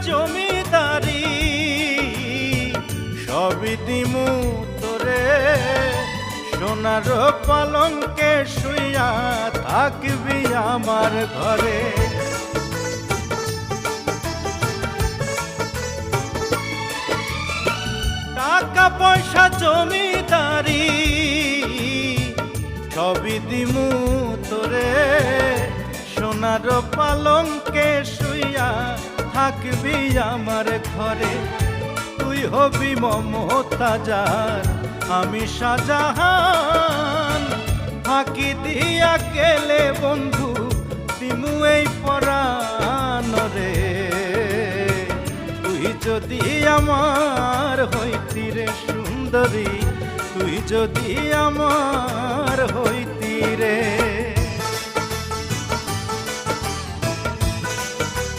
জমিদারি সবই দিমু তোরে, সোনার পালঙ্কে শুইয়া থাকবি আমার ঘরে। টাকা পয়সা জমিদারি সবই দিমু তোরে, সোনার পালঙ্কে শুইয়া থাকবি আমার ঘরে। তুই হবি মমতাজার, আমি শাহজাহান, ফাঁকি দিয়া গেলে বন্ধু দিমু এই পরাণ রে। তুই যদি আমার হইতি রে সুন্দরী, তুই যদি আমার হইতি রে।